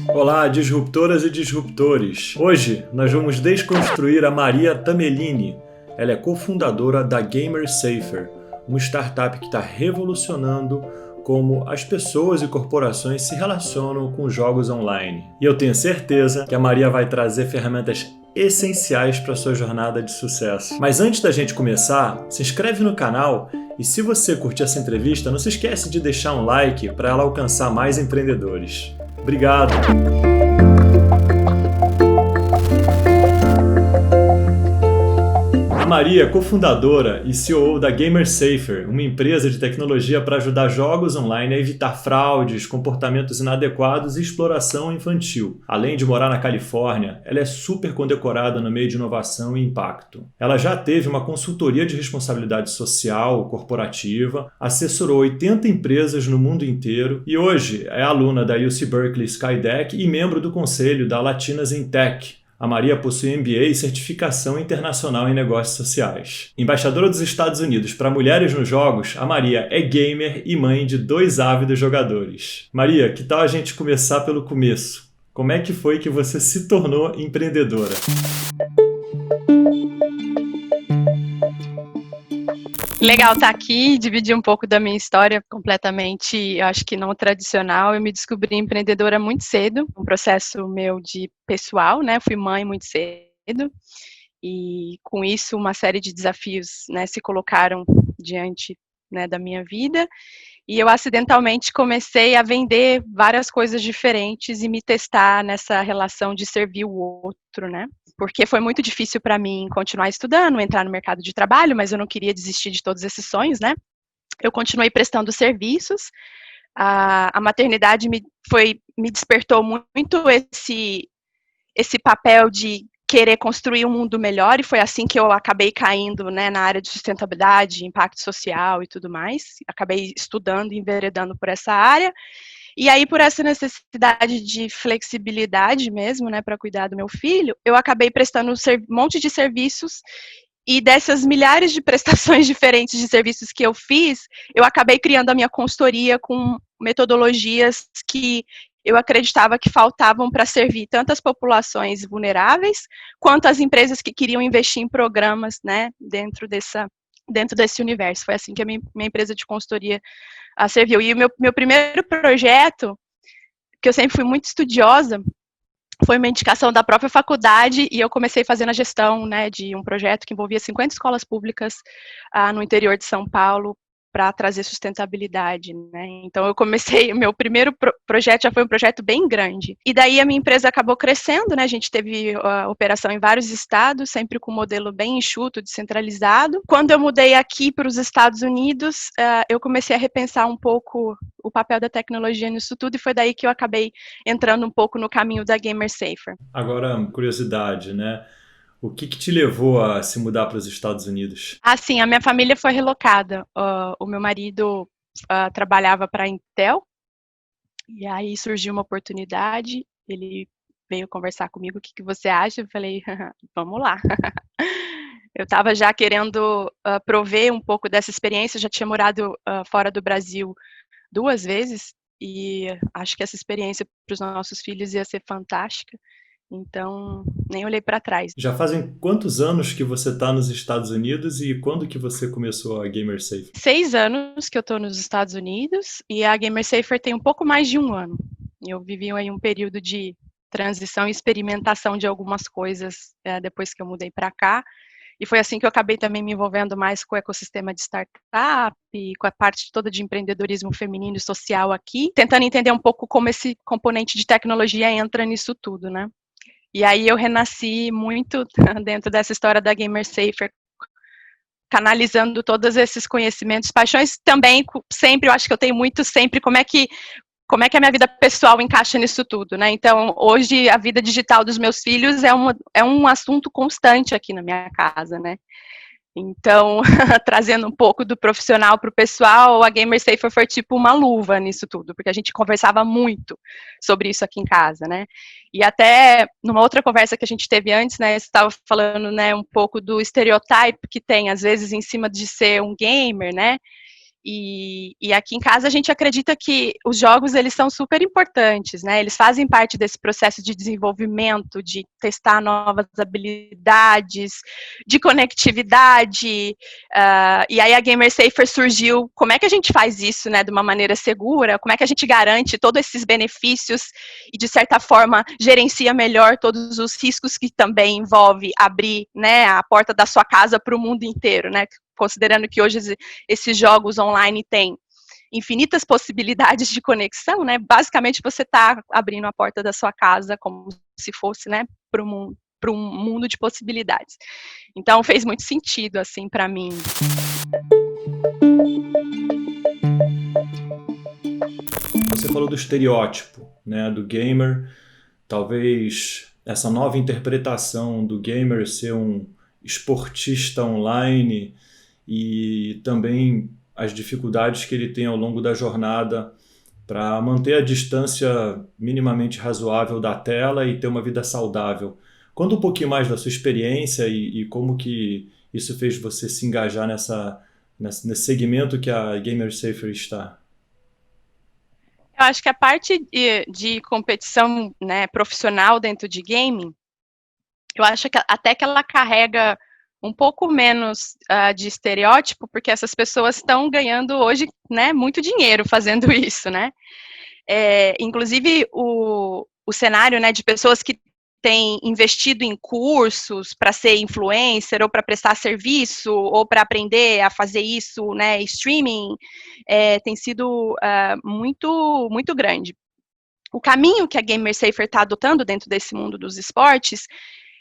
Olá, disruptoras e disruptores! Hoje nós vamos desconstruir a Maria Tamelini. Ela é cofundadora da GamerSafer, uma startup que está revolucionando como as pessoas e corporações se relacionam com jogos online. E eu tenho certeza que a Maria vai trazer ferramentas essenciais para a sua jornada de sucesso. Mas antes da gente começar, se inscreve no canal e se você curtir essa entrevista, não se esquece de deixar um like para ela alcançar mais empreendedores. Obrigado! A Maria é cofundadora e CEO da GamerSafer, uma empresa de tecnologia para ajudar jogos online a evitar fraudes, comportamentos inadequados e exploração infantil. Além de morar na Califórnia, ela é super condecorada no meio de inovação e impacto. Ela já teve uma consultoria de responsabilidade social corporativa, assessorou 80 empresas no mundo inteiro e hoje é aluna da UC Berkeley Skydeck e membro do conselho da Latinas in Tech. A Maria possui MBA e certificação internacional em negócios sociais. Embaixadora dos Estados Unidos para mulheres nos jogos, a Maria é gamer e mãe de 2 ávidos jogadores. Maria, que tal a gente começar pelo começo? Como é que foi que você se tornou empreendedora? Legal estar aqui e dividir um pouco da minha história completamente, eu acho que não tradicional. Eu me descobri empreendedora muito cedo, um processo meu de pessoal, né? Fui mãe muito cedo e com isso uma série de desafios, né, se colocaram diante, né, da minha vida. E eu acidentalmente comecei a vender várias coisas diferentes e me testar nessa relação de servir o outro, né? Porque foi muito difícil para mim continuar estudando, entrar no mercado de trabalho, mas eu não queria desistir de todos esses sonhos, né? Eu continuei prestando serviços. A maternidade me despertou muito esse papel de querer construir um mundo melhor, e foi assim que eu acabei caindo, né, na área de sustentabilidade, impacto social e tudo mais. Acabei estudando e enveredando por essa área. E aí, por essa necessidade de flexibilidade mesmo, né, para cuidar do meu filho, eu acabei prestando um monte de serviços, e dessas milhares de prestações diferentes de serviços que eu fiz, eu acabei criando a minha consultoria com metodologias que eu acreditava que faltavam para servir tanto as populações vulneráveis, quanto as empresas que queriam investir em programas, né, dentro desse universo. Foi assim que a minha empresa de consultoria serviu. E o meu primeiro projeto, que eu sempre fui muito estudiosa, foi uma indicação da própria faculdade, e eu comecei fazendo a gestão, né, de um projeto que envolvia 50 escolas públicas no interior de São Paulo, para trazer sustentabilidade, né? Então eu comecei, o meu primeiro projeto já foi um projeto bem grande. E daí a minha empresa acabou crescendo, né? A gente teve operação em vários estados, sempre com um modelo bem enxuto, descentralizado. Quando eu mudei aqui para os Estados Unidos, eu comecei a repensar um pouco o papel da tecnologia nisso tudo, e foi daí que eu acabei entrando um pouco no caminho da GamerSafer. Agora, curiosidade, né? O que te levou a se mudar para os Estados Unidos? Sim, a minha família foi relocada. O meu marido trabalhava para a Intel, e aí surgiu uma oportunidade, ele veio conversar comigo: o que você acha? Eu falei: vamos lá. Eu estava já querendo prover um pouco dessa experiência, já tinha morado fora do Brasil 2 vezes, e acho que essa experiência para os nossos filhos ia ser fantástica. Então, nem olhei para trás. Já fazem quantos anos que você está nos Estados Unidos e quando que você começou a GamerSafer? 6 anos que eu estou nos Estados Unidos, e a GamerSafer tem um pouco mais de 1 ano. Eu vivi aí um período de transição e experimentação de algumas coisas depois que eu mudei para cá, e foi assim que eu acabei também me envolvendo mais com o ecossistema de startup e com a parte toda de empreendedorismo feminino e social aqui, tentando entender um pouco como esse componente de tecnologia entra nisso tudo, né? E aí eu renasci muito dentro dessa história da GamerSafer, canalizando todos esses conhecimentos, paixões também, sempre, eu acho que eu tenho muito sempre, como é que a minha vida pessoal encaixa nisso tudo, né? Então, hoje, a vida digital dos meus filhos é um assunto constante aqui na minha casa, né? Então, trazendo um pouco do profissional para o pessoal, a GamerSafer foi tipo uma luva nisso tudo, porque a gente conversava muito sobre isso aqui em casa, né? E até numa outra conversa que a gente teve antes, né, você estava falando, né, um pouco do estereotipo que tem, às vezes, em cima de ser um gamer, né? E aqui em casa a gente acredita que os jogos, eles são super importantes, né? Eles fazem parte desse processo de desenvolvimento, de testar novas habilidades, de conectividade. E aí a Gamer Safer surgiu. Como é que a gente faz isso, né, de uma maneira segura? Como é que a gente garante todos esses benefícios e, de certa forma, gerencia melhor todos os riscos que também envolve abrir, né, a porta da sua casa para o mundo inteiro, né? Considerando que hoje esses jogos online têm infinitas possibilidades de conexão, né? Basicamente você está abrindo a porta da sua casa como se fosse, né, para um mundo de possibilidades. Então fez muito sentido assim para mim. Você falou do estereótipo, né, do gamer, talvez essa nova interpretação do gamer ser um esportista online e também as dificuldades que ele tem ao longo da jornada para manter a distância minimamente razoável da tela e ter uma vida saudável. Conta um pouquinho mais da sua experiência e como que isso fez você se engajar nesse segmento que a Gamer Safer está. Eu acho que a parte de competição, né, profissional dentro de gaming, eu acho que até que ela carrega um pouco menos de estereótipo, porque essas pessoas estão ganhando hoje, né, muito dinheiro fazendo isso, né? Inclusive o cenário, né, de pessoas que têm investido em cursos para ser influencer ou para prestar serviço ou para aprender a fazer isso, né, streaming, tem sido muito, muito grande. O caminho que a Gamer Safer está adotando dentro desse mundo dos esportes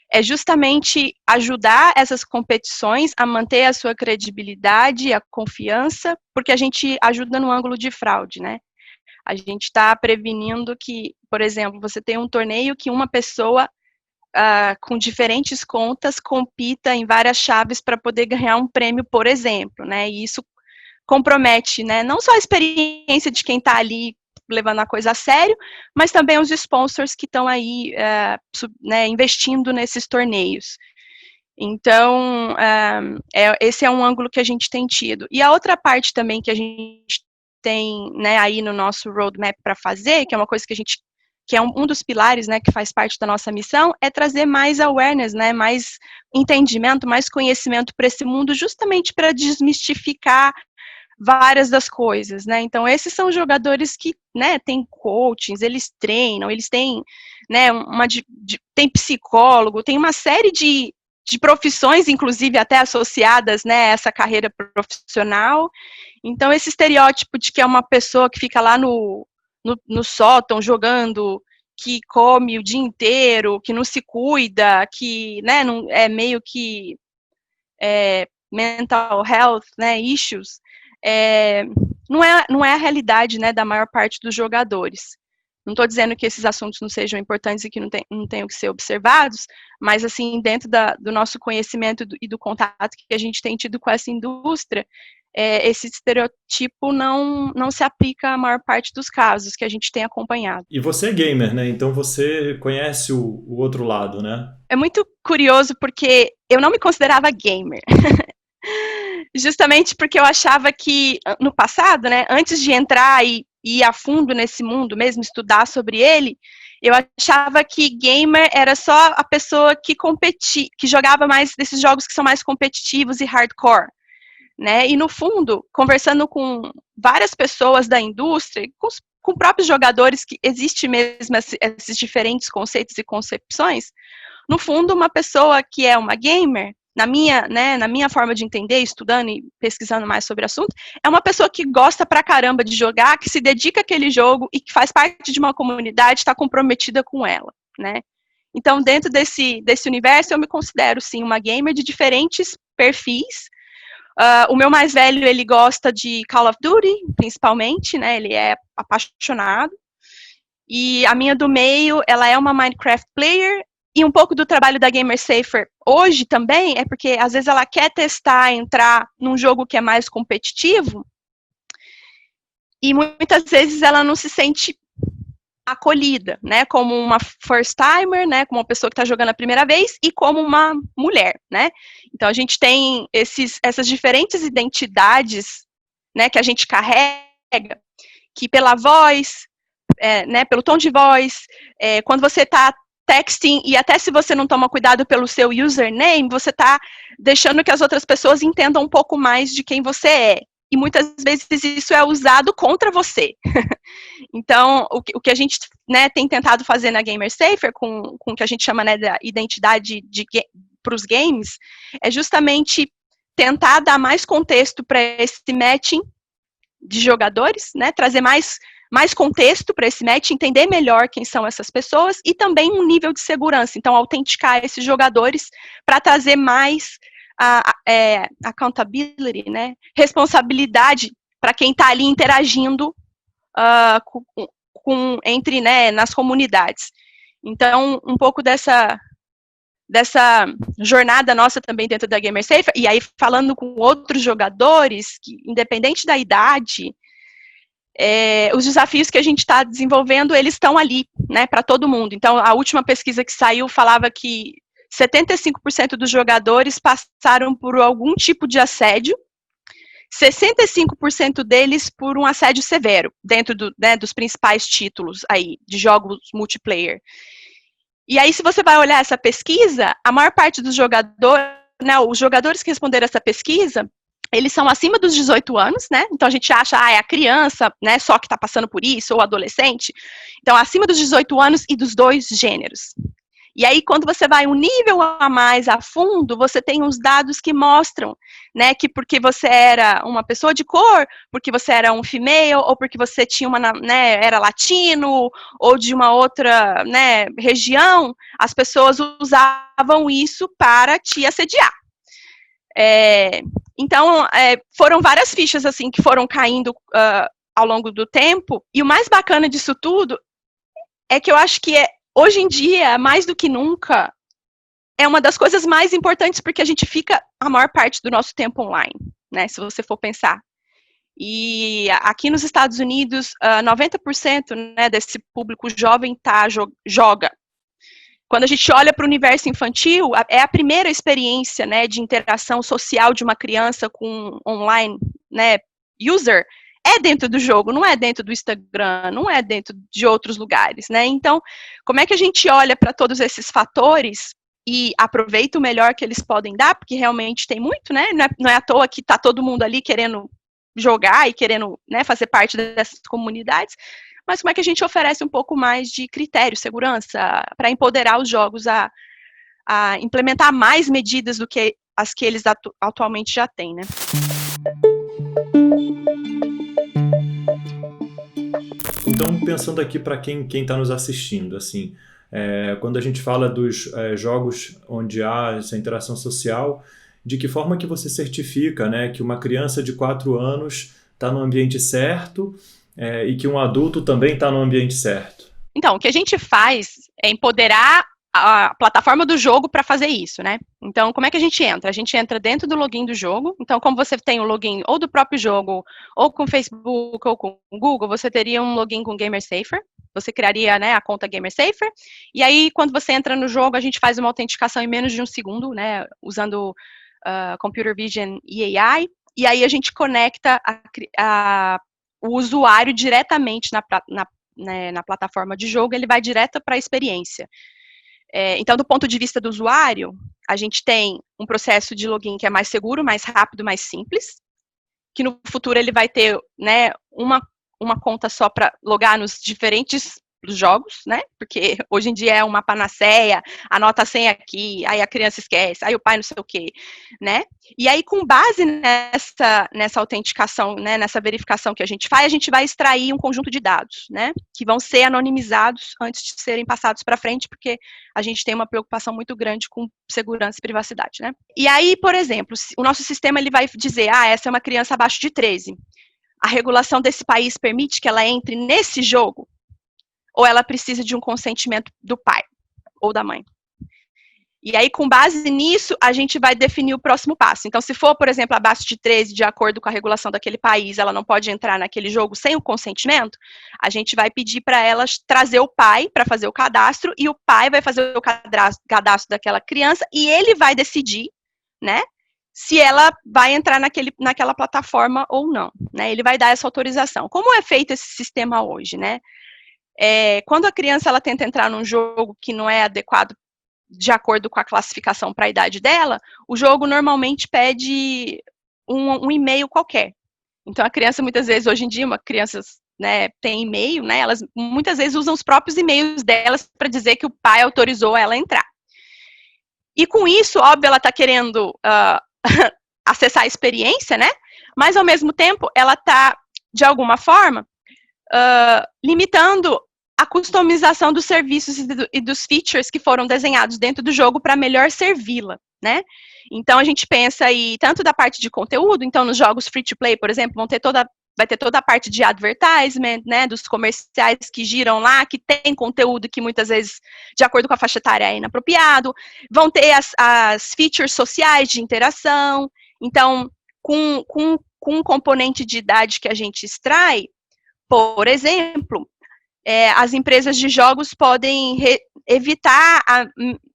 é justamente ajudar essas competições a manter a sua credibilidade, a confiança, porque a gente ajuda no ângulo de fraude, né? A gente está prevenindo que, por exemplo, você tem um torneio que uma pessoa com diferentes contas compita em várias chaves para poder ganhar um prêmio, por exemplo, né? E isso compromete, né, não só a experiência de quem está ali levando a coisa a sério, mas também os sponsors que estão aí né, investindo nesses torneios. Então, esse é um ângulo que a gente tem tido. E a outra parte também que a gente tem, né, aí no nosso roadmap para fazer, que é uma coisa que é um dos pilares, né, que faz parte da nossa missão, é trazer mais awareness, né, mais entendimento, mais conhecimento para esse mundo, justamente para desmistificar várias das coisas, né? Então, esses são jogadores que, né, têm coachings, eles treinam, eles têm, né, tem psicólogo, tem uma série de profissões, inclusive até associadas, né, a essa carreira profissional. Então, esse estereótipo de que é uma pessoa que fica lá no sótão jogando, que come o dia inteiro, que não se cuida, que, né, não, é meio que mental health, né, issues, não é a realidade, né, da maior parte dos jogadores. Não estou dizendo que esses assuntos não sejam importantes e que não tenham que ser observados, mas, assim, dentro do nosso conhecimento e do contato que a gente tem tido com essa indústria, esse estereotipo não se aplica à maior parte dos casos que a gente tem acompanhado. E você é gamer, né? Então você conhece o outro lado, né? É muito curioso porque eu não me considerava gamer. Justamente porque eu achava que, no passado, né, antes de entrar e ir a fundo nesse mundo mesmo, estudar sobre ele, eu achava que gamer era só a pessoa que competia, que jogava mais desses jogos que são mais competitivos e hardcore, né? E no fundo, conversando com várias pessoas da indústria, com próprios jogadores, que existe mesmo esses diferentes conceitos e concepções, no fundo, uma pessoa que é uma gamer, na minha forma de entender, estudando e pesquisando mais sobre o assunto, é uma pessoa que gosta pra caramba de jogar, que se dedica àquele jogo e que faz parte de uma comunidade, está comprometida com ela, né? Então, dentro desse universo, eu me considero, sim, uma gamer de diferentes perfis. O meu mais velho, ele gosta de Call of Duty, principalmente, né? Ele é apaixonado. E a minha do meio, ela é uma Minecraft player. E um pouco do trabalho da Gamer Safer hoje também é porque, às vezes, ela quer testar, entrar num jogo que é mais competitivo e muitas vezes ela não se sente acolhida, né, como uma first timer, né, como uma pessoa que está jogando a primeira vez e como uma mulher, né. Então, a gente tem essas diferentes identidades, né, que a gente carrega, que pela voz, né, pelo tom de voz, quando você está texting, e até se você não toma cuidado pelo seu username, você está deixando que as outras pessoas entendam um pouco mais de quem você é. E muitas vezes isso é usado contra você. Então, o que a gente, né, tem tentado fazer na Gamer Safer, com o que a gente chama, né, da identidade para os games, é justamente tentar dar mais contexto para esse matching de jogadores, né, trazer mais contexto para esse match, entender melhor quem são essas pessoas e também um nível de segurança. Então, autenticar esses jogadores para trazer mais accountability, né, responsabilidade para quem está ali interagindo entre, né, nas comunidades. Então, um pouco dessa jornada nossa também dentro da Gamer Safer, e aí falando com outros jogadores, que independente da idade, os desafios que a gente está desenvolvendo, eles estão ali, né, para todo mundo. Então, a última pesquisa que saiu falava que 75% dos jogadores passaram por algum tipo de assédio, 65% deles por um assédio severo, dentro né, dos principais títulos aí, de jogos multiplayer. E aí, se você vai olhar essa pesquisa, a maior parte dos jogadores, né, os jogadores que responderam essa pesquisa, eles são acima dos 18 anos, né? Então a gente acha, é a criança, né, só que está passando por isso, ou adolescente. Então, acima dos 18 anos e dos dois gêneros. E aí, quando você vai um nível a mais a fundo, você tem uns dados que mostram, né, que porque você era uma pessoa de cor, porque você era um female, ou porque você tinha né, era latino, ou de uma outra, né, região, as pessoas usavam isso para te assediar. Então, foram várias fichas, assim, que foram caindo ao longo do tempo, e o mais bacana disso tudo é que eu acho que hoje em dia, mais do que nunca, é uma das coisas mais importantes, porque a gente fica a maior parte do nosso tempo online, né, se você for pensar. E aqui nos Estados Unidos, 90%, né, desse público jovem joga. Quando a gente olha para o universo infantil, é a primeira experiência, né, de interação social de uma criança com online, né, user, é dentro do jogo, não é dentro do Instagram, não é dentro de outros lugares, né? Então, como é que a gente olha para todos esses fatores e aproveita o melhor que eles podem dar, porque realmente tem muito, né? Não é à toa que está todo mundo ali querendo jogar e querendo, né, fazer parte dessas comunidades, mas como é que a gente oferece um pouco mais de critério, segurança, para empoderar os jogos a implementar mais medidas do que as que eles atualmente já têm, né? Então, pensando aqui para quem está nos assistindo, assim, quando a gente fala dos jogos onde há essa interação social, de que forma que você certifica, né, que uma criança de 4 anos está no ambiente certo e que um adulto também está no ambiente certo? Então, o que a gente faz é empoderar a plataforma do jogo para fazer isso, né? Então, como é que a gente entra? A gente entra dentro do login do jogo. Então, como você tem o login ou do próprio jogo, ou com o Facebook, ou com o Google, você teria um login com Gamer Safer. Você criaria, né, a conta Gamer Safer. E aí, quando você entra no jogo, a gente faz uma autenticação em menos de 1 segundo, né? Usando Computer Vision e AI. E aí, a gente conecta o usuário diretamente na plataforma de jogo, ele vai direto para a experiência. Então, do ponto de vista do usuário, a gente tem um processo de login que é mais seguro, mais rápido, mais simples, que no futuro ele vai ter, né, uma conta só para logar nos diferentes jogos, né, porque hoje em dia é uma panaceia, anota a senha aqui, aí a criança esquece, aí o pai não sei o quê, né, e aí com base nessa autenticação, né, nessa verificação que a gente faz, a gente vai extrair um conjunto de dados, né, que vão ser anonimizados antes de serem passados para frente, porque a gente tem uma preocupação muito grande com segurança e privacidade, né. E aí, por exemplo, o nosso sistema ele vai dizer, essa é uma criança abaixo de 13, a regulação desse país permite que ela entre nesse jogo? Ou ela precisa de um consentimento do pai ou da mãe? E aí, com base nisso, a gente vai definir o próximo passo. Então, se for, por exemplo, abaixo de 13, de acordo com a regulação daquele país, ela não pode entrar naquele jogo sem o consentimento, a gente vai pedir para elas trazer o pai para fazer o cadastro, e o pai vai fazer o cadastro daquela criança, e ele vai decidir, né, se ela vai entrar naquela plataforma ou não, né? Ele vai dar essa autorização. Como é feito esse sistema hoje, né? Quando a criança ela tenta entrar num jogo que não é adequado de acordo com a classificação para a idade dela, o jogo normalmente pede um e-mail qualquer. Então, a criança, muitas vezes, hoje em dia, crianças, né, tem e-mail, né, elas muitas vezes usam os próprios e-mails delas para dizer que o pai autorizou ela a entrar. E com isso, óbvio, ela está querendo acessar a experiência, né, mas, ao mesmo tempo, ela está, de alguma forma, limitando a customização dos serviços e dos features que foram desenhados dentro do jogo para melhor servi-la, né? Então, a gente pensa aí tanto da parte de conteúdo, então, nos jogos free-to-play, por exemplo, vai ter toda a parte de advertisement, né, dos comerciais que giram lá, que tem conteúdo que muitas vezes, de acordo com a faixa etária, é inapropriado. Vão ter as features sociais de interação. Então, com um componente de idade que a gente extrai, por exemplo, as empresas de jogos podem evitar,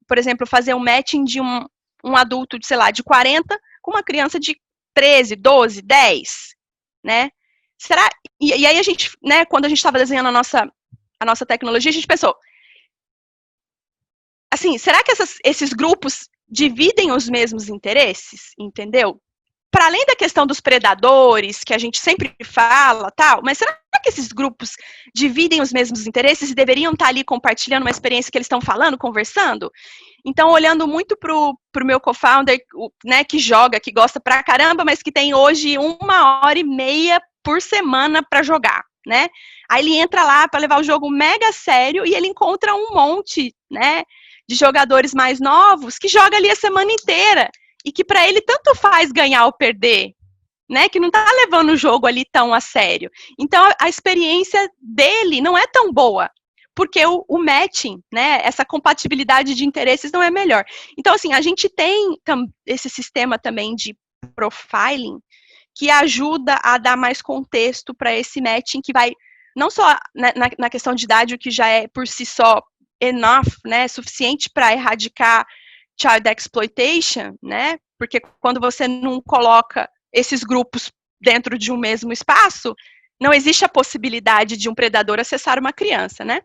por exemplo, fazer um matching de um adulto, sei lá, de 40 com uma criança de 13, 12, 10, né? Será? E aí a gente, né, quando a gente estava desenhando a nossa tecnologia, a gente pensou, assim, será que esses grupos dividem os mesmos interesses, entendeu? Para além da questão dos predadores, que a gente sempre fala, tal, mas será que esses grupos dividem os mesmos interesses e deveriam estar ali compartilhando uma experiência que eles estão falando, conversando? Então, olhando muito pro meu co-founder, né, que joga, que gosta pra caramba, mas que tem hoje 1h30 por semana para jogar, né? Aí ele entra lá para levar o jogo mega sério e ele encontra um monte, né, de jogadores mais novos que joga ali a semana inteira. E que para ele tanto faz ganhar ou perder, né? Que não está levando o jogo ali tão a sério. Então, a experiência dele não é tão boa, porque o matching, né? Essa compatibilidade de interesses não é melhor. Então, assim, a gente tem esse sistema também de profiling que ajuda a dar mais contexto para esse matching que vai, não só na questão de idade, o que já é por si só enough, né? Suficiente para erradicar child exploitation, né? Porque quando você não coloca esses grupos dentro de um mesmo espaço, não existe a possibilidade de um predador acessar uma criança, né?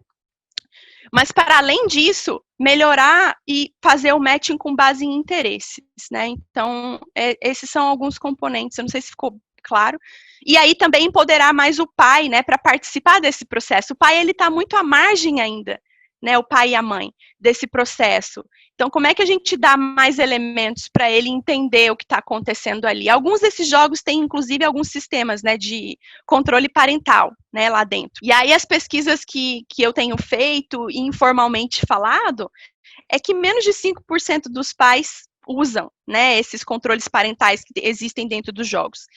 Mas, para além disso, melhorar e fazer o matching com base em interesses, né? Então, esses são alguns componentes, eu não sei se ficou claro. E aí, também empoderar mais o pai, né, para participar desse processo. O pai, ele está muito à margem ainda, né, o pai e a mãe, desse processo. Então, como é que a gente dá mais elementos para ele entender o que está acontecendo ali? Alguns desses jogos têm, inclusive, alguns sistemas, né, de controle parental, né, lá dentro. E aí, as pesquisas que eu tenho feito e informalmente falado, é que menos de 5% dos pais usam, né, esses controles parentais que existem dentro dos jogos.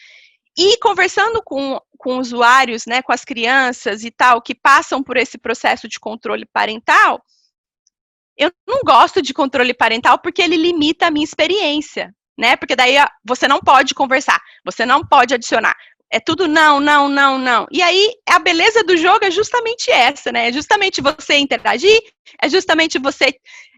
E conversando com usuários, né, com as crianças e tal, que passam por esse processo de controle parental, eu não gosto de controle parental porque ele limita a minha experiência, né? Porque daí você não pode conversar, você não pode adicionar. É tudo não, não, não, não. E aí, a beleza do jogo é justamente essa, né? É justamente você interagir, é justamente você,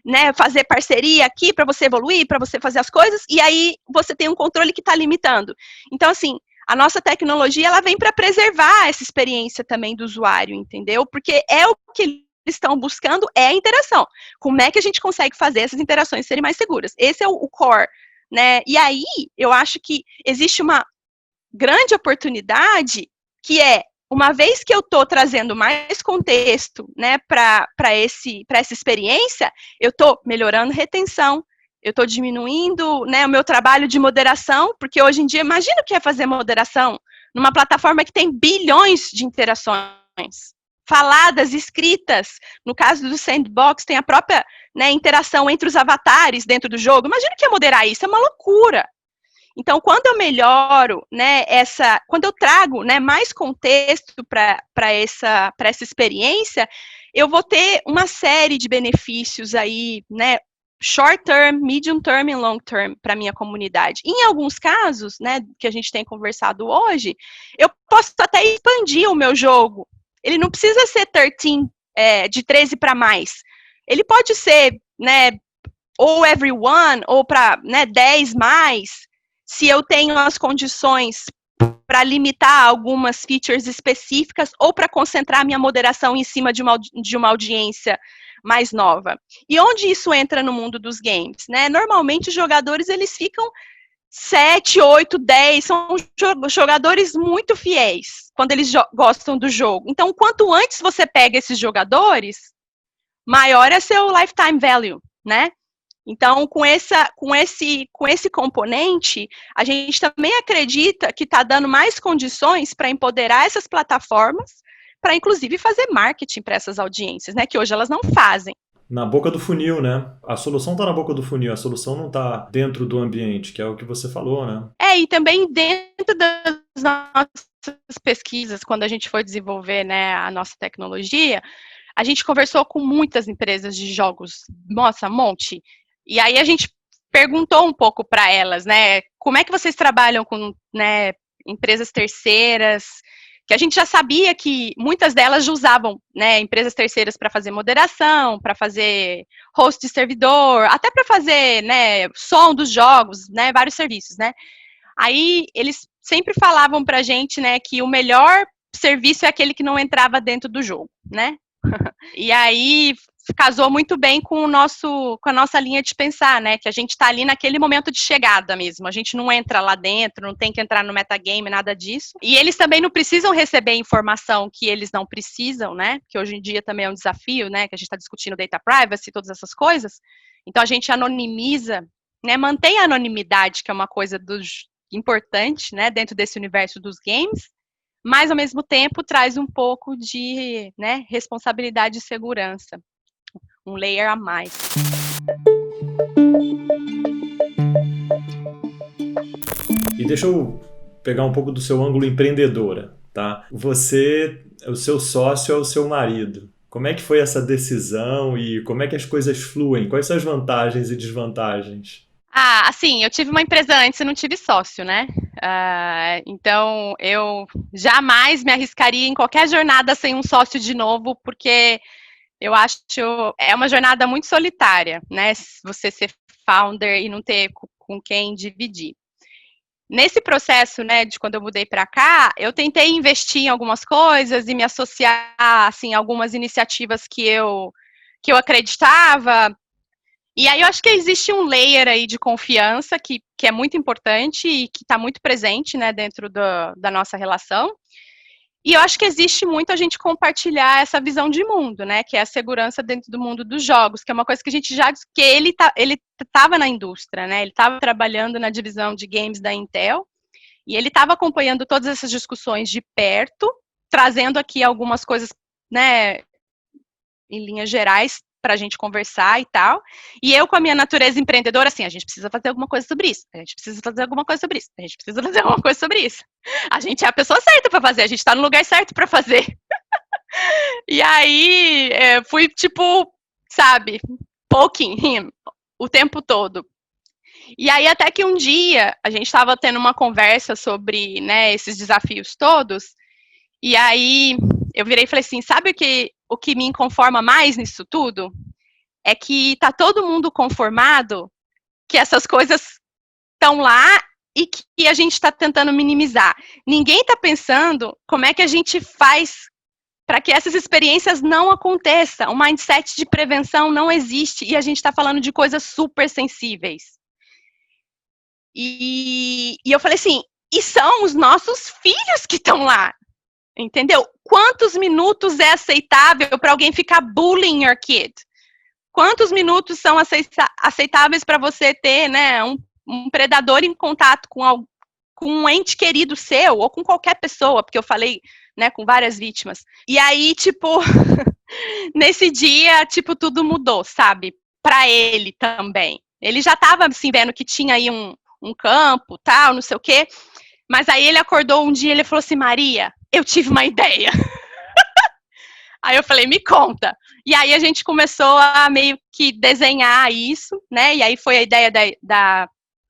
né, fazer parceria aqui para você evoluir, para você fazer as coisas, e aí você tem um controle que está limitando. Então, assim, a nossa tecnologia, ela vem para preservar essa experiência também do usuário, entendeu? Porque é o que eles estão buscando, é a interação. Como é que a gente consegue fazer essas interações serem mais seguras? Esse é o core, né? E aí, eu acho que existe uma grande oportunidade, que é, uma vez que eu estou trazendo mais contexto, né, para essa experiência, eu estou melhorando retenção, eu estou diminuindo, né, o meu trabalho de moderação, porque hoje em dia, imagina o que é fazer moderação numa plataforma que tem bilhões de interações, faladas, escritas. No caso do Sandbox, tem a própria, né, interação entre os avatares dentro do jogo. Imagina o que é moderar isso, é uma loucura. Então, quando eu melhoro, né, quando eu trago, né, mais contexto para essa experiência, eu vou ter uma série de benefícios aí, né, short term, medium term e long term para a minha comunidade. Em alguns casos, né, que a gente tem conversado hoje, eu posso até expandir o meu jogo. Ele não precisa ser 13, de 13 para mais. Ele pode ser, né, ou everyone, ou para, né, 10 mais. se eu tenho as condições para limitar algumas features específicas ou para concentrar minha moderação em cima de uma audiência mais nova. E onde isso entra no mundo dos games, né? Normalmente os jogadores eles ficam 7, 8, 10, são jogadores muito fiéis quando eles gostam do jogo. Então, quanto antes você pega esses jogadores, maior é seu lifetime value, né? Então, com esse componente, a gente também acredita que está dando mais condições para empoderar essas plataformas, para inclusive fazer marketing para essas audiências, né? Que hoje elas não fazem. Na boca do funil, né? A solução está na boca do funil, a solução não está dentro do ambiente, que é o que você falou, né? E também dentro das nossas pesquisas, quando a gente foi desenvolver, né, a nossa tecnologia, a gente conversou com muitas empresas de jogos, nossa, um monte. E aí a gente perguntou um pouco para elas, né, como é que vocês trabalham com, né, empresas terceiras, que a gente já sabia que muitas delas usavam, né, empresas terceiras para fazer moderação, para fazer host de servidor, até para fazer, né, som dos jogos, né, vários serviços, né. Aí eles sempre falavam para a gente, né, que o melhor serviço é aquele que não entrava dentro do jogo, né. E aí casou muito bem com a nossa linha de pensar, né? Que a gente está ali naquele momento de chegada mesmo. A gente não entra lá dentro, não tem que entrar no metagame, nada disso. E eles também não precisam receber informação que eles não precisam, né? Que hoje em dia também é um desafio, né? Que a gente está discutindo data privacy, todas essas coisas. Então a gente anonimiza, né? Mantém a anonimidade, que é uma coisa importante, né? Dentro desse universo dos games. Mas, ao mesmo tempo, traz um pouco de, né, responsabilidade e segurança. Um layer a mais. E deixa eu pegar um pouco do seu ângulo empreendedora, tá? O seu sócio é o seu marido. Como é que foi essa decisão e como é que as coisas fluem? Quais são as vantagens e desvantagens? Assim, eu tive uma empresa antes e não tive sócio, né? Então, eu jamais me arriscaria em qualquer jornada sem um sócio de novo, porque eu acho é uma jornada muito solitária, né? Você ser founder e não ter com quem dividir. Nesse processo, né, de quando eu mudei para cá, eu tentei investir em algumas coisas e me associar, assim, a algumas iniciativas que eu acreditava. E aí eu acho que existe um layer aí de confiança que é muito importante e que está muito presente, né, dentro da nossa relação. E eu acho que existe muito a gente compartilhar essa visão de mundo, né, que é a segurança dentro do mundo dos jogos, que é uma coisa que a gente já que ele estava na indústria, né, ele estava trabalhando na divisão de games da Intel, e ele estava acompanhando todas essas discussões de perto, trazendo aqui algumas coisas, né, em linhas gerais, para a gente conversar e tal. E eu, com a minha natureza empreendedora, assim, a gente precisa fazer alguma coisa sobre isso, a gente precisa fazer alguma coisa sobre isso, a gente precisa fazer alguma coisa sobre isso. A gente é a pessoa certa para fazer, a gente está no lugar certo para fazer. E aí, fui, tipo, sabe, poking him o tempo todo. E aí, até que um dia, a gente estava tendo uma conversa sobre, né, esses desafios todos, e aí eu virei e falei assim, sabe o que me inconforma mais nisso tudo? É que tá todo mundo conformado que essas coisas estão lá e que a gente está tentando minimizar. Ninguém está pensando como é que a gente faz para que essas experiências não aconteçam. O mindset de prevenção não existe e a gente está falando de coisas super sensíveis. E eu falei assim, e são os nossos filhos que estão lá. Entendeu? Quantos minutos é aceitável para alguém ficar bullying your kid? Quantos minutos são aceitáveis para você ter, né, um predador em contato com um ente querido seu ou com qualquer pessoa? Porque eu falei, né, com várias vítimas. E aí, tipo, nesse dia, tipo, tudo mudou, sabe? Para ele também. Ele já estava assim vendo que tinha aí um campo, tal, não sei o quê. Mas aí ele acordou um dia e ele falou assim, Maria, eu tive uma ideia. Aí eu falei, me conta. E aí a gente começou a meio que desenhar isso, né? E aí foi a ideia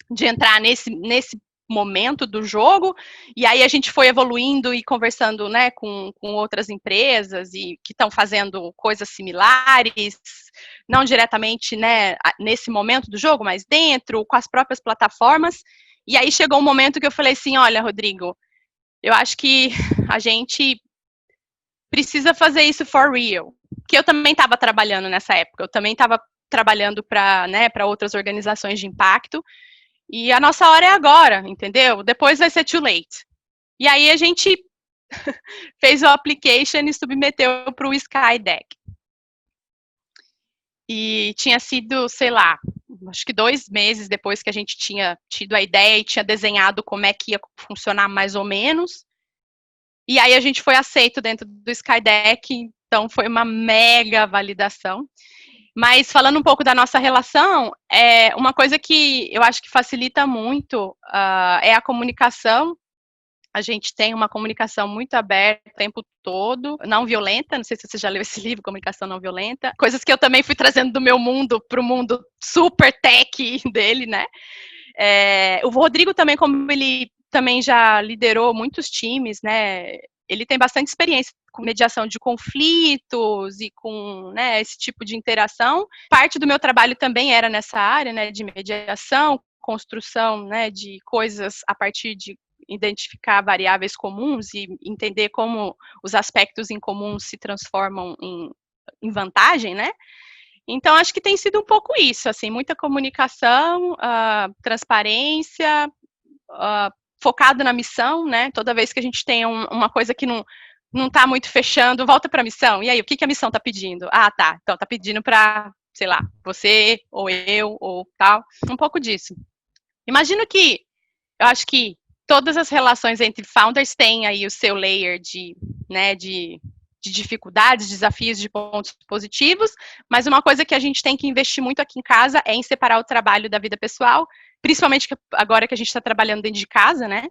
de entrar nesse momento do jogo. E aí a gente foi evoluindo e conversando, né, com outras empresas e que estão fazendo coisas similares, não diretamente, né, nesse momento do jogo, mas dentro, com as próprias plataformas. E aí chegou um momento que eu falei assim, olha, Rodrigo, eu acho que a gente precisa fazer isso for real. Porque eu também estava trabalhando nessa época, eu também estava trabalhando para, né, para outras organizações de impacto, e a nossa hora é agora, entendeu? Depois vai ser too late. E aí a gente fez o application e submeteu para o Skydeck. E tinha sido, sei lá, acho que 2 meses depois que a gente tinha tido a ideia e tinha desenhado como é que ia funcionar mais ou menos. E aí a gente foi aceito dentro do Skydeck, então foi uma mega validação. Mas falando um pouco da nossa relação, uma coisa que eu acho que facilita muito é a comunicação. A gente tem uma comunicação muito aberta o tempo todo, não violenta, não sei se você já leu esse livro, Comunicação Não Violenta, coisas que eu também fui trazendo do meu mundo para o mundo super tech dele, né? O Rodrigo também, como ele também já liderou muitos times, né? Ele tem bastante experiência com mediação de conflitos e com, né, esse tipo de interação. Parte do meu trabalho também era nessa área, né, de mediação, construção, né, de coisas a partir de identificar variáveis comuns e entender como os aspectos incomuns se transformam em vantagem, né? Então, acho que tem sido um pouco isso, assim, muita comunicação, transparência, focado na missão, né? Toda vez que a gente tem uma coisa que não está muito fechando, volta para a missão. E aí, o que a missão está pedindo? Ah, tá. Então, está pedindo para, sei lá, você, ou eu, ou tal. Um pouco disso. Imagino que, eu acho que todas as relações entre founders têm aí o seu layer de, né, de dificuldades, desafios, de pontos positivos, mas uma coisa que a gente tem que investir muito aqui em casa é em separar o trabalho da vida pessoal, principalmente agora que a gente está trabalhando dentro de casa, né?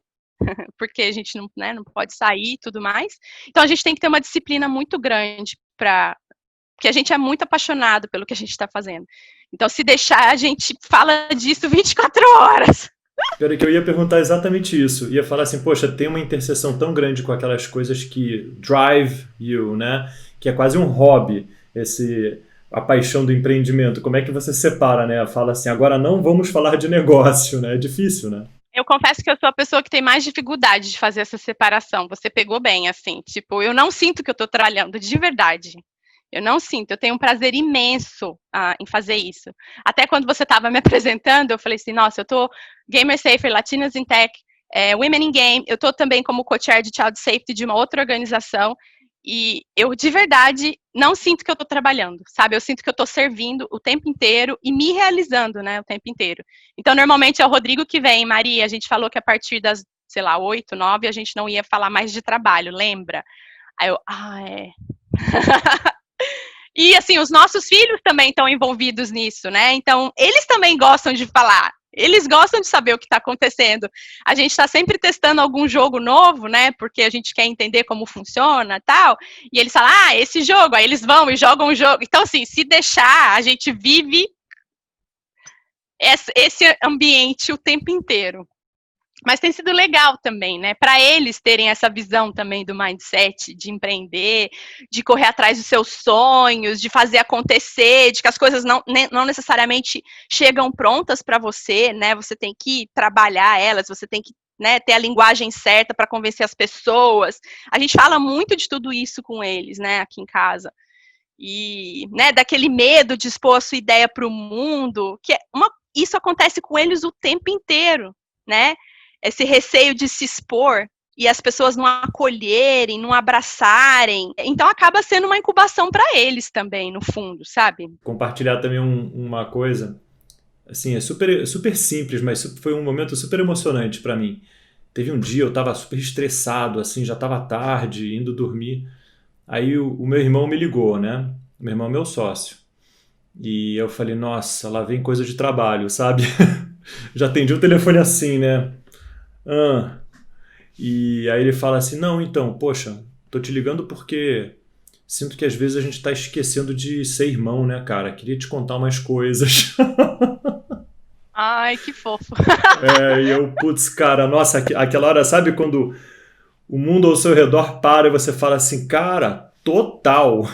Porque a gente não, né, não pode sair e tudo mais. Então a gente tem que ter uma disciplina muito grande porque a gente é muito apaixonado pelo que a gente está fazendo. Então, se deixar, a gente fala disso 24 horas. Peraí, que eu ia perguntar exatamente isso. Ia falar assim, poxa, tem uma interseção tão grande com aquelas coisas que drive you, né? Que é quase um hobby, a paixão do empreendimento. Como é que você separa, né? Fala assim, agora não vamos falar de negócio, né? É difícil, né? Eu confesso que eu sou a pessoa que tem mais dificuldade de fazer essa separação. Você pegou bem, assim. Tipo, eu não sinto que eu tô trabalhando, de verdade. Eu não sinto, eu tenho um prazer imenso em fazer isso. Até quando você estava me apresentando, eu falei assim, nossa, eu tô Gamer Safer, Latinas in Tech, Women in Game, eu tô também como co-chair de Child Safety de uma outra organização, e eu, de verdade, não sinto que eu tô trabalhando, sabe? Eu sinto que eu tô servindo o tempo inteiro e me realizando, né, o tempo inteiro. Então, normalmente é o Rodrigo que vem, Maria, a gente falou que a partir das, sei lá, 8, 9, a gente não ia falar mais de trabalho, lembra? Aí eu, é... E, assim, os nossos filhos também estão envolvidos nisso, né? Então, eles também gostam de falar. Eles gostam de saber o que está acontecendo. A gente está sempre testando algum jogo novo, né? Porque a gente quer entender como funciona e tal. E eles falam, esse jogo. Aí eles vão e jogam o jogo. Então, assim, se deixar, a gente vive esse ambiente o tempo inteiro. Mas tem sido legal também, né? Para eles terem essa visão também do mindset, de empreender, de correr atrás dos seus sonhos, de fazer acontecer, de que as coisas não necessariamente chegam prontas para você, né? Você tem que trabalhar elas, você tem que, né, ter a linguagem certa para convencer as pessoas. A gente fala muito de tudo isso com eles, né, aqui em casa. E, né, daquele medo de expor a sua ideia para o mundo, isso acontece com eles o tempo inteiro, né? Esse receio de se expor e as pessoas não acolherem, não abraçarem. Então, acaba sendo uma incubação para eles também, no fundo, sabe? Compartilhar também uma coisa, assim, é super, super simples, mas foi um momento super emocionante para mim. Teve um dia, eu estava super estressado, assim, já estava tarde, indo dormir. Aí o meu irmão me ligou, né? Meu irmão é meu sócio. E eu falei, nossa, lá vem coisa de trabalho, sabe? Já atendi o telefone assim, né? E aí ele fala assim, não, então, poxa, tô te ligando porque sinto que às vezes a gente tá esquecendo de ser irmão, né, cara? Queria te contar umas coisas. Ai, que fofo. E eu, putz, cara, nossa, aquela hora, sabe quando o mundo ao seu redor para e você fala assim, cara, total,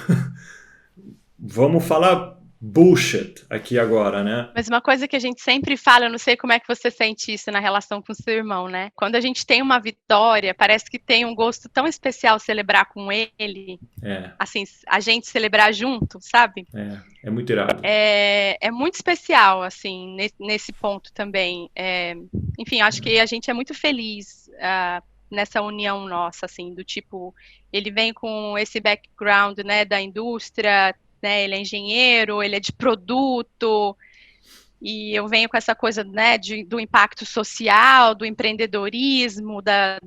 vamos falar bullshit aqui agora, né? Mas uma coisa que a gente sempre fala, eu não sei como é que você sente isso na relação com o seu irmão, né? Quando a gente tem uma vitória, parece que tem um gosto tão especial celebrar com ele, É, assim, a gente celebrar junto, sabe? é muito irado. É muito especial, assim, nesse ponto também. Enfim, acho que a gente é muito feliz nessa união nossa, assim, do tipo, ele vem com esse background, né, da indústria, né, ele é engenheiro, ele é de produto, e eu venho com essa coisa, né, do impacto social, do empreendedorismo, da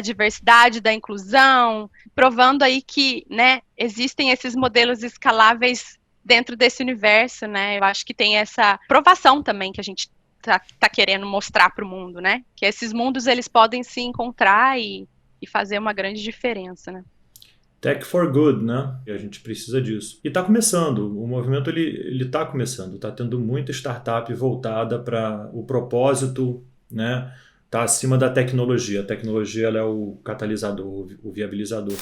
diversidade, da inclusão, provando aí que, né, existem esses modelos escaláveis dentro desse universo, né? Eu acho que tem essa provação também que a gente tá querendo mostrar para o mundo, né? Que esses mundos eles podem se encontrar e fazer uma grande diferença, né? Tech for Good, né? E a gente precisa disso. E está começando, o movimento ele está começando, está tendo muita startup voltada para o propósito, né? Está acima da tecnologia. A tecnologia ela é o catalisador, o viabilizador.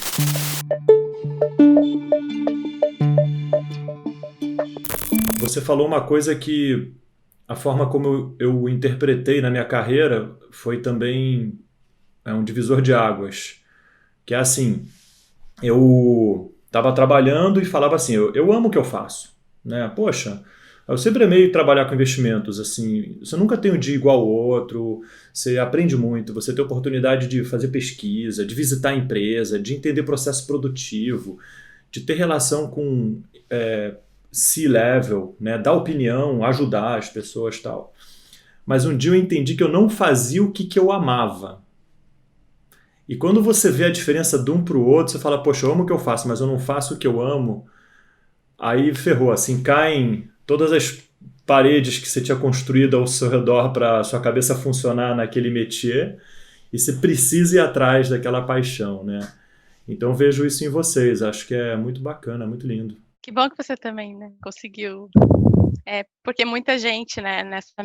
Você falou uma coisa que a forma como eu interpretei na minha carreira foi também um divisor de águas. Que é assim, eu estava trabalhando e falava assim, eu amo o que eu faço, né? Poxa, eu sempre amei trabalhar com investimentos, assim, você nunca tem um dia igual ao outro, você aprende muito, você tem oportunidade de fazer pesquisa, de visitar a empresa, de entender processo produtivo, de ter relação com C-level, né? Dar opinião, ajudar as pessoas e tal. Mas um dia eu entendi que eu não fazia o que eu amava. E quando você vê a diferença de um para o outro, você fala, poxa, eu amo o que eu faço, mas eu não faço o que eu amo, aí ferrou, assim, caem todas as paredes que você tinha construído ao seu redor para sua cabeça funcionar naquele métier, e você precisa ir atrás daquela paixão, né? Então vejo isso em vocês, acho que é muito bacana, muito lindo. Que bom que você também, né, conseguiu. Porque muita gente, né, essa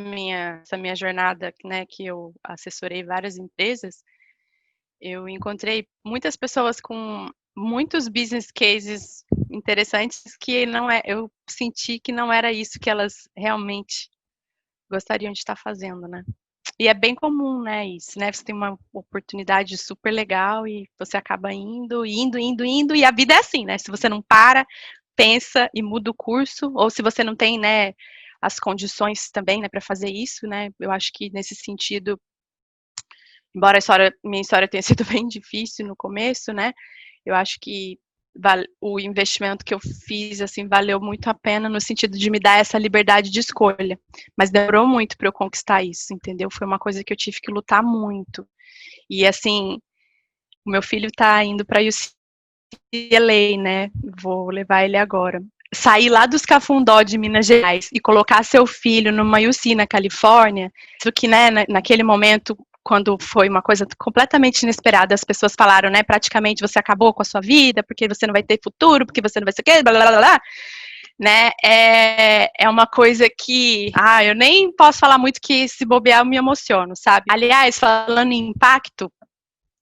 minha jornada, né, que eu assessorei várias empresas, eu encontrei muitas pessoas com muitos business cases interessantes que eu senti que não era isso que elas realmente gostariam de estar fazendo, né? E é bem comum, né, isso, né? Você tem uma oportunidade super legal e você acaba indo, indo, indo, indo, e a vida é assim, né? Se você não para, pensa e muda o curso, ou se você não tem, né, as condições também, né, para fazer isso, né? Eu acho que nesse sentido, embora minha história tenha sido bem difícil no começo, né? Eu acho que o investimento que eu fiz, assim, valeu muito a pena no sentido de me dar essa liberdade de escolha. Mas demorou muito para eu conquistar isso, entendeu? Foi uma coisa que eu tive que lutar muito. E, assim, o meu filho tá indo para UCLA, né? Vou levar ele agora. Sair lá dos Cafundó de Minas Gerais e colocar seu filho numa UC na Califórnia, isso que, né, naquele momento, quando foi uma coisa completamente inesperada, as pessoas falaram, né, praticamente você acabou com a sua vida, porque você não vai ter futuro, porque você não vai ser o quê, blá, blá, blá, blá, né, é uma coisa que, eu nem posso falar muito que se bobear eu me emociono, sabe? Aliás, falando em impacto,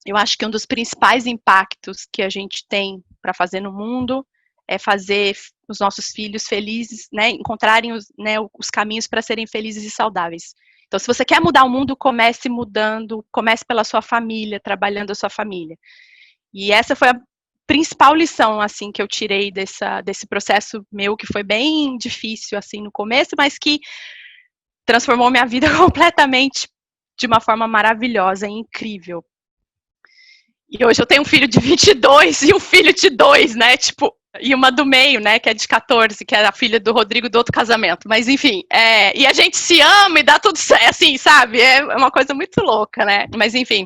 eu acho que um dos principais impactos que a gente tem para fazer no mundo é fazer os nossos filhos felizes, né, encontrarem os caminhos para serem felizes e saudáveis. Então, se você quer mudar o mundo, comece mudando, comece pela sua família, trabalhando a sua família. E essa foi a principal lição, assim, que eu tirei desse processo meu, que foi bem difícil, assim, no começo, mas que transformou minha vida completamente de uma forma maravilhosa e incrível. E hoje eu tenho um filho de 22 e um filho de 2, né? Tipo, e uma do meio, né? Que é de 14, que é a filha do Rodrigo do outro casamento. Mas enfim, e a gente se ama e dá tudo certo, assim, sabe? É uma coisa muito louca, né? Mas enfim,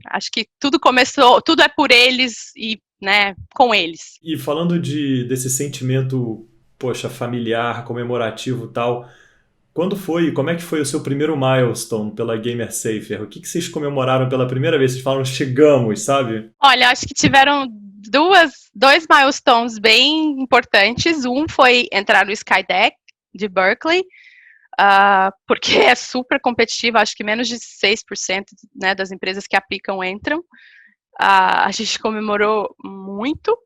acho que tudo começou, tudo é por eles e, né, com eles. E falando desse sentimento, poxa, familiar, comemorativo e tal, como é que foi o seu primeiro milestone pela Gamer Safer? O que vocês comemoraram pela primeira vez? Vocês falaram, chegamos, sabe? Olha, acho que tiveram dois milestones bem importantes. Um foi entrar no Skydeck de Berkeley, porque é super competitiva, acho que menos de 6%, né, das empresas que aplicam entram. A gente comemorou muito.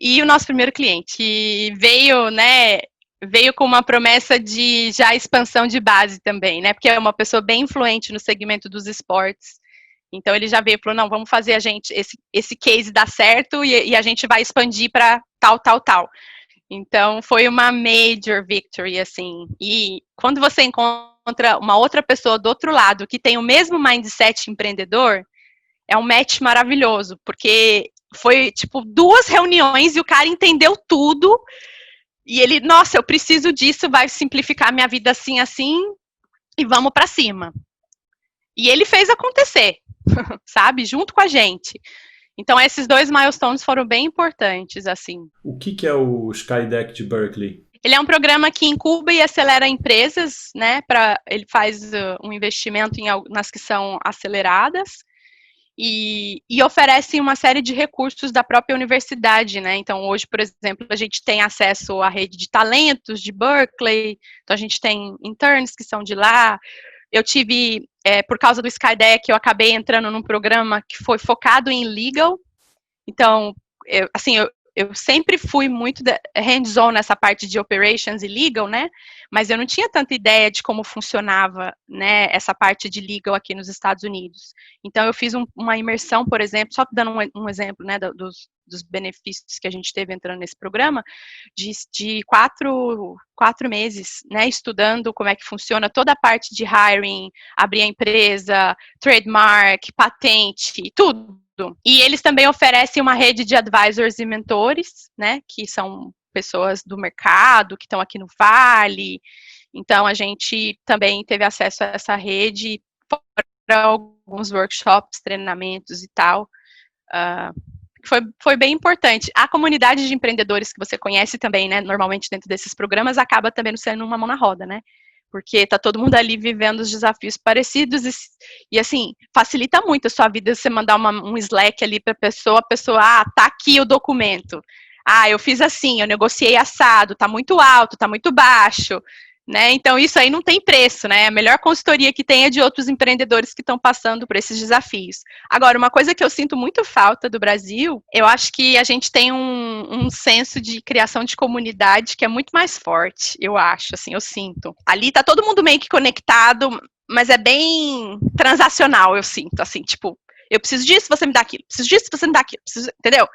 E o nosso primeiro cliente, que veio com uma promessa de já expansão de base também, né? Porque é uma pessoa bem influente no segmento dos esportes. Então ele já veio e falou, não, vamos fazer esse case dar certo e a gente vai expandir para tal, tal, tal. Então foi uma major victory, assim. E quando você encontra uma outra pessoa do outro lado que tem o mesmo mindset empreendedor, é um match maravilhoso, porque foi tipo 2 reuniões e o cara entendeu tudo. E ele, nossa, eu preciso disso, vai simplificar minha vida assim, assim, e vamos para cima. E ele fez acontecer, sabe? Junto com a gente. Então, esses 2 milestones foram bem importantes, assim. O que é o Skydeck de Berkeley? Ele é um programa que incuba e acelera empresas, né? Ele faz um investimento nas que são aceleradas. E oferecem uma série de recursos da própria universidade, né? Então, hoje, por exemplo, a gente tem acesso à rede de talentos de Berkeley, então a gente tem interns que são de lá. Eu tive, por causa do Skydeck, eu acabei entrando num programa que foi focado em legal. Então, eu sempre fui muito hands-on nessa parte de operations e legal, né? Mas eu não tinha tanta ideia de como funcionava, né, essa parte de legal aqui nos Estados Unidos. Então, eu fiz uma imersão, por exemplo, só dando um exemplo, né, dos benefícios que a gente teve entrando nesse programa, de 4 meses, né, estudando como é que funciona toda a parte de hiring, abrir a empresa, trademark, patente, tudo. E eles também oferecem uma rede de advisors e mentores, né, que são pessoas do mercado, que estão aqui no Vale. Então, a gente também teve acesso a essa rede para alguns workshops, treinamentos e tal. Foi bem importante. A comunidade de empreendedores que você conhece também, né, normalmente dentro desses programas, acaba também sendo uma mão na roda, né? Porque tá todo mundo ali vivendo os desafios parecidos e assim, facilita muito a sua vida você mandar um Slack ali para a pessoa, tá aqui o documento. Eu fiz assim, eu negociei assado, tá muito alto, tá muito baixo, né? Então isso aí não tem preço, né? A melhor consultoria que tem é de outros empreendedores que estão passando por esses desafios. Agora, uma coisa que eu sinto muito falta do Brasil, eu acho que a gente tem um senso de criação de comunidade que é muito mais forte, eu acho, assim, eu sinto. Ali tá todo mundo meio que conectado, mas é bem transacional, eu sinto, assim, tipo, eu preciso disso, você me dá aquilo, preciso disso, você me dá aquilo, entendeu?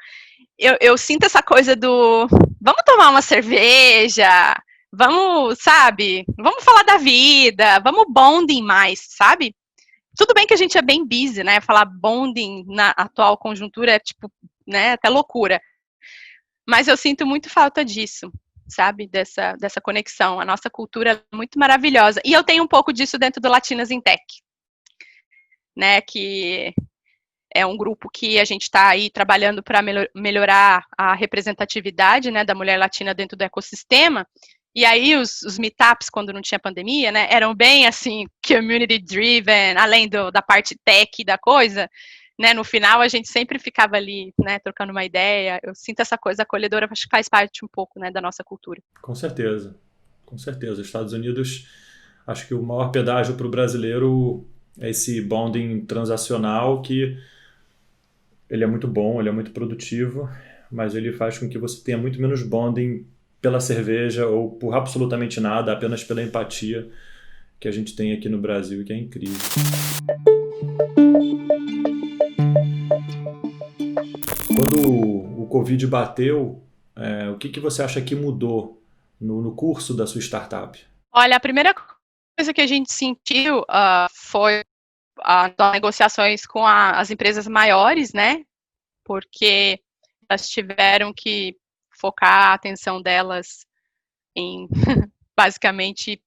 Eu sinto essa coisa do, vamos tomar uma cerveja, vamos, sabe, vamos falar da vida, vamos bonding mais, sabe? Tudo bem que a gente é bem busy, né? Falar bonding na atual conjuntura é tipo, né, até loucura. Mas eu sinto muito falta disso, sabe? Dessa conexão. A nossa cultura é muito maravilhosa. E eu tenho um pouco disso dentro do Latinas em Tech, né? Que é um grupo que a gente está aí trabalhando para melhorar a representatividade, né, da mulher latina dentro do ecossistema. E aí os meetups, quando não tinha pandemia, né, eram bem assim, community driven, além da parte tech da coisa, né, no final a gente sempre ficava ali, né, trocando uma ideia. Eu sinto essa coisa acolhedora, acho que faz parte um pouco, né, da nossa cultura. Com certeza, com certeza. Os Estados Unidos, acho que o maior pedágio para o brasileiro é esse bonding transacional que ele é muito bom, ele é muito produtivo, mas ele faz com que você tenha muito menos bonding pela cerveja ou por absolutamente nada, apenas pela empatia que a gente tem aqui no Brasil, que é incrível. Quando o Covid bateu, o que você acha que mudou no curso da sua startup? Olha, a primeira coisa que a gente sentiu foi as negociações com as empresas maiores, né? Porque elas tiveram que focar a atenção delas em, basicamente,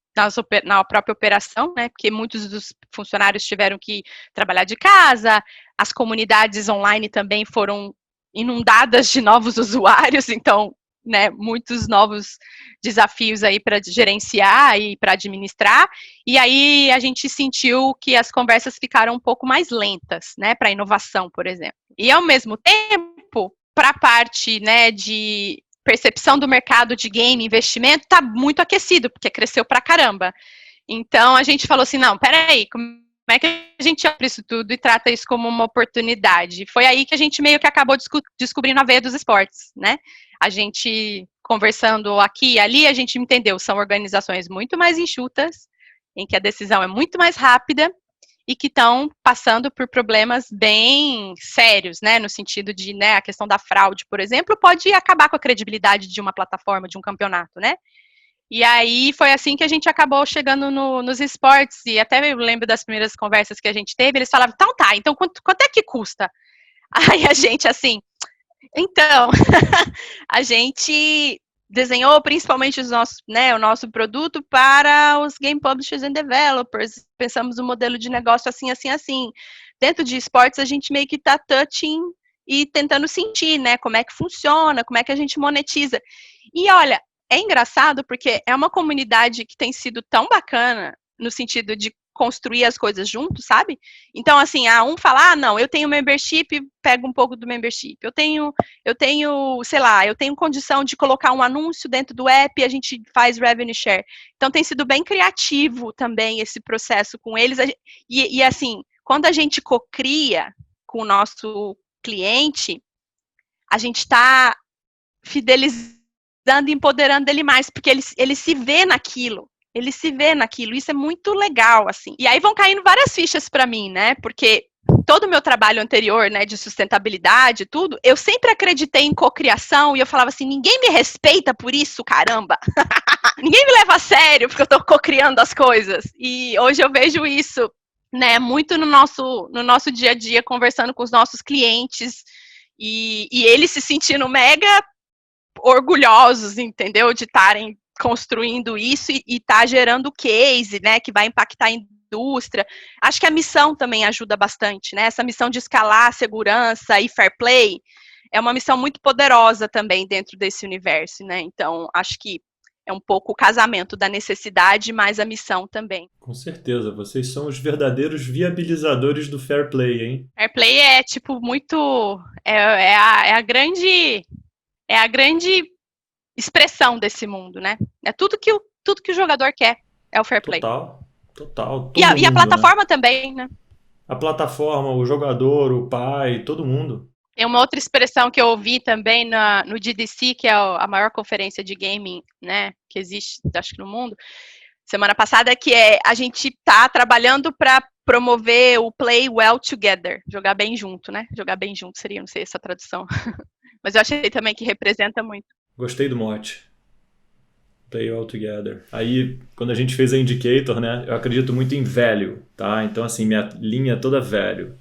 na própria operação, né? Porque muitos dos funcionários tiveram que trabalhar de casa, as comunidades online também foram inundadas de novos usuários, então, né, muitos novos desafios aí para gerenciar e para administrar, e aí a gente sentiu que as conversas ficaram um pouco mais lentas, né, para inovação, por exemplo. E ao mesmo tempo, para a parte, né, de percepção do mercado de game, investimento, tá muito aquecido, porque cresceu pra caramba. Então a gente falou assim, não, peraí, como Como é que a gente olha isso tudo e trata isso como uma oportunidade? Foi aí que a gente meio que acabou descobrindo a veia dos esportes, né? A gente conversando aqui e ali, a gente entendeu, são organizações muito mais enxutas, em que a decisão é muito mais rápida e que estão passando por problemas bem sérios, né, no sentido de, né, a questão da fraude, por exemplo, pode acabar com a credibilidade de uma plataforma, de um campeonato, né? E aí foi assim que a gente acabou chegando nos esportes, e até eu lembro das primeiras conversas que a gente teve, eles falavam, então tá, então quanto é que custa? Aí a gente assim, então, a gente desenhou principalmente o nosso produto para os game publishers and developers. Pensamos um modelo de negócio assim, assim, assim. Dentro de esportes, a gente meio que está touching e tentando sentir, né, como é que funciona, como é que a gente monetiza. E olha, é engraçado porque é uma comunidade que tem sido tão bacana no sentido de construir as coisas juntos, sabe? Então, assim, um fala, não, eu tenho membership, pego um pouco do membership. Eu tenho, sei lá, eu tenho condição de colocar um anúncio dentro do app e a gente faz revenue share. Então, tem sido bem criativo também esse processo com eles. E assim, quando a gente cocria com o nosso cliente, a gente está fidelizando e empoderando ele mais, porque ele se vê naquilo. Ele se vê naquilo, isso é muito legal, assim. E aí vão caindo várias fichas para mim, né? Porque todo o meu trabalho anterior, né, de sustentabilidade, tudo, eu sempre acreditei em cocriação e eu falava assim, ninguém me respeita por isso, caramba. Ninguém me leva a sério porque eu tô cocriando as coisas. E hoje eu vejo isso, né, muito no nosso dia a dia, conversando com os nossos clientes e eles se sentindo mega orgulhosos, entendeu? De estarem construindo isso e tá gerando case, né, que vai impactar a indústria. Acho que a missão também ajuda bastante, né? Essa missão de escalar segurança e fair play é uma missão muito poderosa também dentro desse universo, né? Então, acho que é um pouco o casamento da necessidade mais a missão também. Com certeza, vocês são os verdadeiros viabilizadores do fair play, hein? Fair play é tipo muito é a grande expressão desse mundo, né? É tudo que o jogador quer, é o fair play. Total. E a plataforma, né? Também, né? A plataforma, o jogador, o pai, todo mundo. Tem uma outra expressão que eu ouvi também no GDC, que é a maior conferência de gaming, né, que existe, acho que no mundo, semana passada, que é a gente tá trabalhando para promover o play well together, jogar bem junto, né? Jogar bem junto seria, não sei essa tradução. Mas eu achei também que representa muito. Gostei do mote. Play all together. Aí, quando a gente fez a Indicator, né, eu acredito muito em velho, tá? Então, assim, minha linha é toda velho.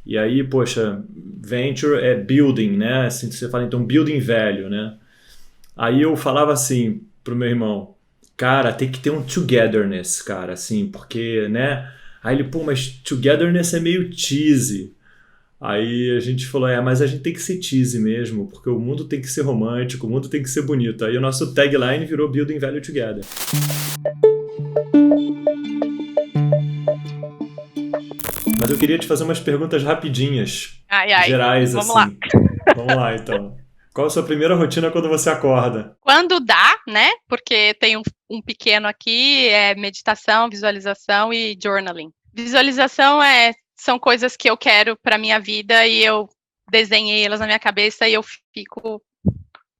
E aí, poxa, venture é building, né? Assim, você fala, então, building velho, né? Aí eu falava assim pro meu irmão, cara, tem que ter um togetherness, cara, assim, porque, né? Aí ele, pô, mas togetherness é meio cheesy. Aí a gente falou, mas a gente tem que ser cheesy mesmo, porque o mundo tem que ser romântico, o mundo tem que ser bonito. Aí o nosso tagline virou Building Value Together. Mas eu queria te fazer umas perguntas rapidinhas, gerais, vamos assim. Vamos lá, então. Qual a sua primeira rotina quando você acorda? Quando dá, né? Porque tem um pequeno aqui, é meditação, visualização e journaling. Visualização são coisas que eu quero para minha vida e eu desenhei elas na minha cabeça e eu fico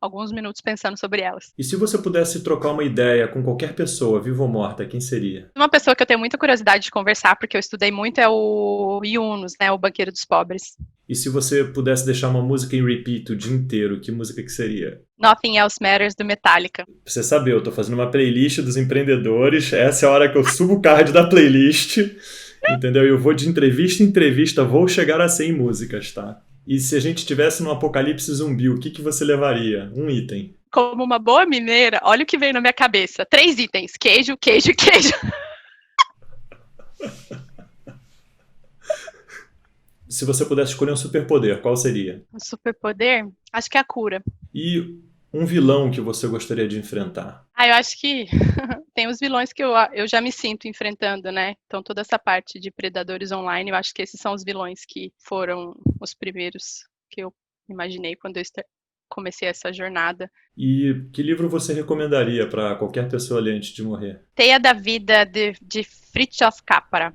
alguns minutos pensando sobre elas. E se você pudesse trocar uma ideia com qualquer pessoa, viva ou morta, quem seria? Uma pessoa que eu tenho muita curiosidade de conversar, porque eu estudei muito, é o Yunus, né? O Banqueiro dos Pobres. E se você pudesse deixar uma música em repeat o dia inteiro, que música que seria? Nothing Else Matters, do Metallica. Pra você saber, eu tô fazendo uma playlist dos empreendedores, essa é a hora que eu subo o card da playlist, entendeu? Eu vou de entrevista em entrevista, vou chegar a 100 músicas, tá? E se a gente estivesse num apocalipse zumbi, o que você levaria? Um item. Como uma boa mineira, olha o que veio na minha cabeça. 3 itens, queijo, queijo, queijo. Se você pudesse escolher um superpoder, qual seria? Um superpoder? Acho que é a cura. E um vilão que você gostaria de enfrentar? Eu acho que tem os vilões que eu já me sinto enfrentando, né? Então toda essa parte de predadores online, eu acho que esses são os vilões que foram os primeiros que eu imaginei quando eu comecei essa jornada. E que livro você recomendaria para qualquer pessoa ali antes de morrer? Teia da Vida, de Fritjof Capra.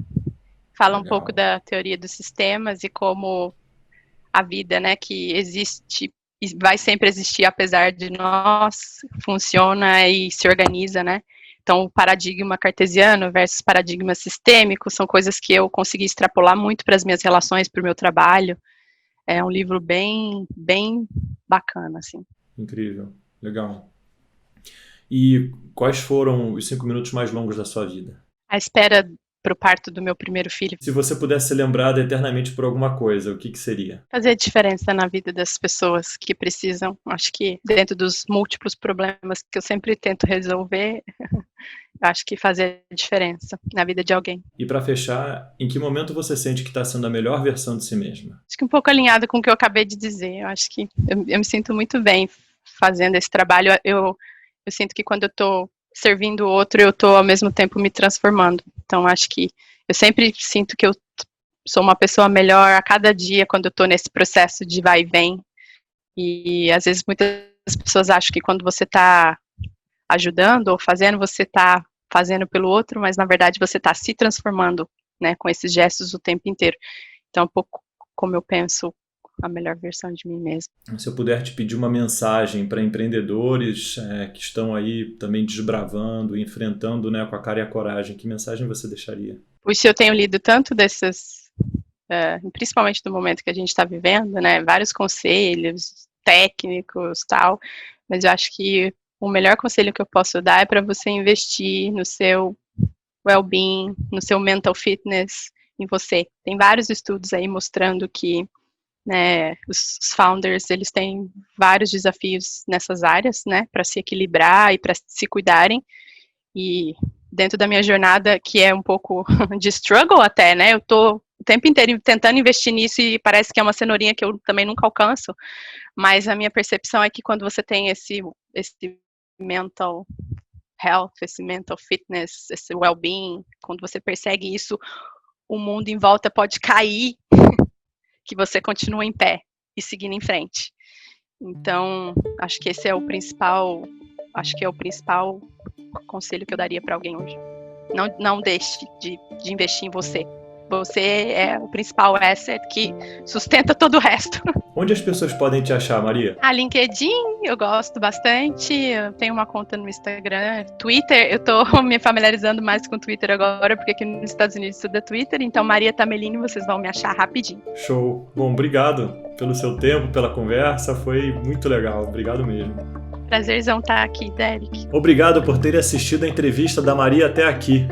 Fala um Legal. pouco da teoria dos sistemas e como a vida, né, que existe e vai sempre existir apesar de nós, funciona e se organiza, né? Então, o paradigma cartesiano versus paradigma sistêmico são coisas que eu consegui extrapolar muito para as minhas relações, para o meu trabalho. É um livro bem bacana, assim. Incrível. Legal. E quais foram os 5 minutos mais longos da sua vida? A espera para o parto do meu primeiro filho. Se você pudesse ser lembrado eternamente por alguma coisa, o que seria? Fazer diferença na vida das pessoas que precisam. Acho que dentro dos múltiplos problemas que eu sempre tento resolver, acho que fazer diferença na vida de alguém. E para fechar, em que momento você sente que está sendo a melhor versão de si mesma? Acho que um pouco alinhado com o que eu acabei de dizer. Eu acho que eu me sinto muito bem fazendo esse trabalho. Eu sinto que quando eu estou servindo o outro, eu estou ao mesmo tempo me transformando. Então, acho que eu sempre sinto que eu sou uma pessoa melhor a cada dia quando eu estou nesse processo de vai e vem. E, às vezes, muitas pessoas acham que quando você está ajudando ou fazendo, você está fazendo pelo outro, mas, na verdade, você está se transformando, né, com esses gestos o tempo inteiro. Então, é um pouco como eu penso a melhor versão de mim mesma. Se eu puder te pedir uma mensagem para empreendedores que estão aí também desbravando, enfrentando, né, com a cara e a coragem, que mensagem você deixaria? Puxa, eu tenho lido tanto desses, principalmente no momento que a gente está vivendo, né, vários conselhos técnicos, tal, mas eu acho que o melhor conselho que eu posso dar é para você investir no seu well-being, no seu mental fitness, em você. Tem vários estudos aí mostrando que, né, os founders, eles têm vários desafios nessas áreas, né, para se equilibrar e para se cuidarem, e dentro da minha jornada, que é um pouco de struggle até, né, eu tô o tempo inteiro tentando investir nisso e parece que é uma cenourinha que eu também nunca alcanço, mas a minha percepção é que quando você tem esse mental health, esse mental fitness, esse well-being, quando você persegue isso, o mundo em volta pode cair, que você continua em pé e seguindo em frente. Então, acho que esse é o principal conselho que eu daria para alguém hoje. Não deixe de investir em você. Você é o principal asset que sustenta todo o resto. Onde as pessoas podem te achar, Maria? A LinkedIn, eu gosto bastante. Eu tenho uma conta no Instagram. Twitter, eu tô me familiarizando mais com o Twitter agora, porque aqui nos Estados Unidos tudo é Twitter. Então, Maria Tamelini, vocês vão me achar rapidinho. Show. Bom, obrigado pelo seu tempo, pela conversa. Foi muito legal. Obrigado mesmo. Prazerzão estar aqui, Derek. Obrigado por ter assistido a entrevista da Maria até aqui.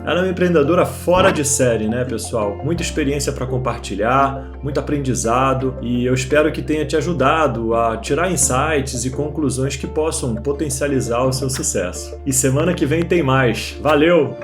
Ela é uma empreendedora fora de série, né, pessoal? Muita experiência para compartilhar, muito aprendizado, e eu espero que tenha te ajudado a tirar insights e conclusões que possam potencializar o seu sucesso. E semana que vem tem mais. Valeu!